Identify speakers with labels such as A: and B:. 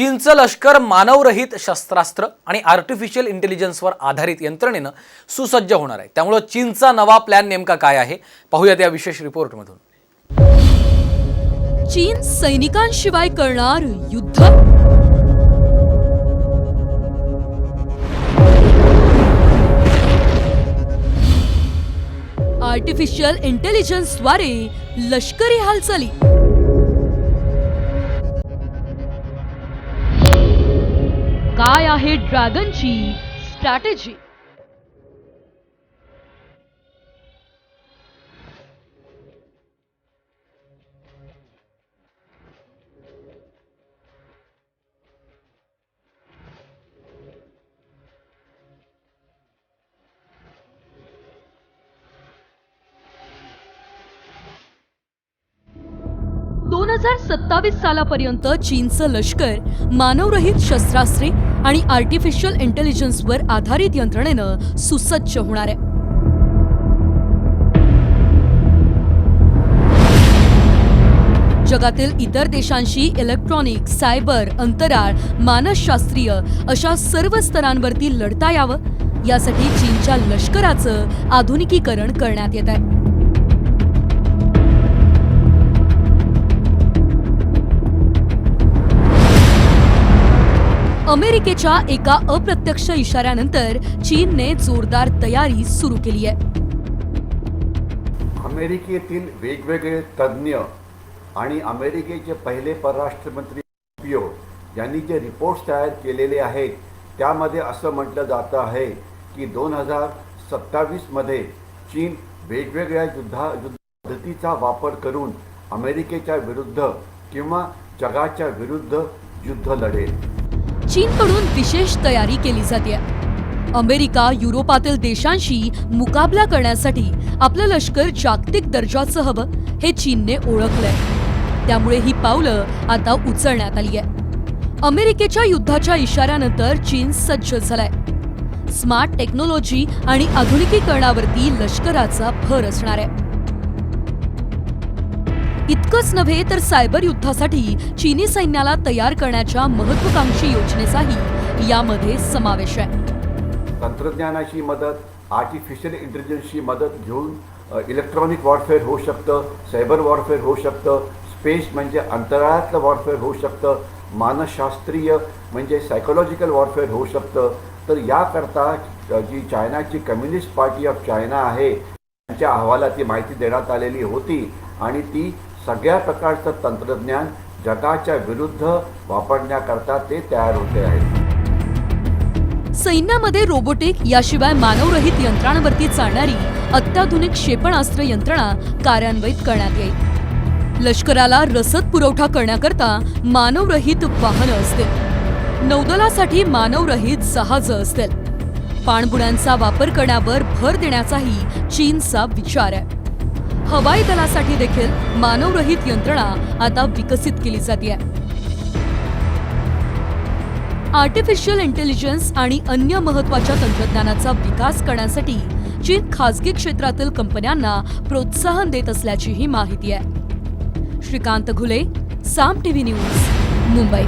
A: चीनचं लष्कर मानवरहित शस्त्रास्त्र आणि आर्टिफिशियल इंटेलिजन्सवर आधारित यंत्रणेनं सुसज्ज होणार आहे। त्यामुळे चीनचा नवा प्लॅन नेमका काय आहे पाहूयात या विशेष रिपोर्टमधून।
B: चीन सैनिकांशिवाय करणार युद्ध। आर्टिफिशियल इंटेलिजन्सद्वारे लष्करी हालचाली। काय आहे ड्रॅगनची स्ट्रॅटेजी? दोन 2027 सालापर्यंत चीनचं लष्कर मानवरहित शस्त्रास्त्रे आणि आर्टिफिशियल इंटेलिजन्सवर आधारित यंत्रणेनं सुसज्ज होणार आहे। जगातील इतर देशांशी इलेक्ट्रॉनिक, सायबर, अंतराळ, मानसशास्त्रीय अशा सर्व स्तरांवरती लढता यावं यासाठी चीनच्या लष्कराचं आधुनिकीकरण करण्यात येत आहे। अमेरिकेच्या एका अप्रत्यक्ष इशाऱ्यानंतर चीनने जोरदार तयारी सुरू केली आहे।
C: अमेरिकेतील वेगवेगळे तज्ज्ञ आणि अमेरिकेचे पहिले परराष्ट्र मंत्री पोम्पिओ यांनी जे रिपोर्ट्स तयार केलेले आहेत त्यामध्ये असं म्हटलं जातं आहे की 2027 मध्ये चीन वेगवेगळ्या युद्ध पद्धतीचा वापर करून अमेरिकेच्या विरुद्ध किंवा जगाच्या विरुद्ध युद्ध लढेल।
B: चीनकडून विशेष तयारी केली जाते। अमेरिका युरोपातील देशांशी मुकाबला करण्यासाठी आपलं लष्कर जागतिक दर्जाचं हवं हे चीनने ओळखलंय। त्यामुळे ही पावलं आता उचलण्यात आली आहे। अमेरिकेच्या युद्धाच्या इशाऱ्यानंतर चीन सज्ज झालाय। स्मार्ट टेक्नॉलॉजी आणि आधुनिकीकरणावरती लष्कराचा भर असणार आहे। इतकंच नव्हे तर सायबर युद्धासाठी चीनी सैन्याला तयार करण्याच्या महत्त्वाकांक्षी योजनेचाही यामध्ये समावेश आहे।
C: तंत्रज्ञानाची मदत, आर्टिफिशियल इंटेलिजन्सची मदत घेऊन इलेक्ट्रॉनिक वॉरफेअर होऊ शकतं, सायबर वॉरफेअर होऊ शकतं, स्पेस म्हणजे अंतराळातलं वॉरफेअर होऊ शकतं, मानसशास्त्रीय म्हणजे सायकोलॉजिकल वॉरफेअर होऊ शकतं। तर याकरता जी चायनाची कम्युनिस्ट पार्टी ऑफ चायना आहे त्यांच्या अहवालात ती माहिती देण्यात आलेली होती आणि ती सगळ्या प्रकारचं तंत्रज्ञान जगाच्या विरुद्ध वापरण्याकरता ते तयार होते आहेत।
B: सैन्यामध्ये रोबोटिक याशिवाय मानवरहित यंत्रणांवरती चालणारी अत्याधुनिक क्षेपणास्त्र यंत्रणा कार्यान्वित करण्यात येईल। लष्कराला रसद पुरवठा करण्याकरता मानवरहित वाहनं असतील। नौदलासाठी मानवरहित जहाजं असतील। पाणबुड्यांचा वापर करण्यावर भर देण्याचाही चीनचा विचार आहे। हवाई दलासाठी देखील मानवरहित यंत्रणा आता विकसित केली जाते। आर्टिफिशियल इंटेलिजन्स आणि अन्य महत्त्वाच्या तंत्रज्ञानाचा विकास करण्यासाठी चीन खासगी क्षेत्रातील कंपन्यांना प्रोत्साहन देत असल्याचीही माहिती आहे। श्रीकांत घुले, साम टीव्ही न्यूज, मुंबई।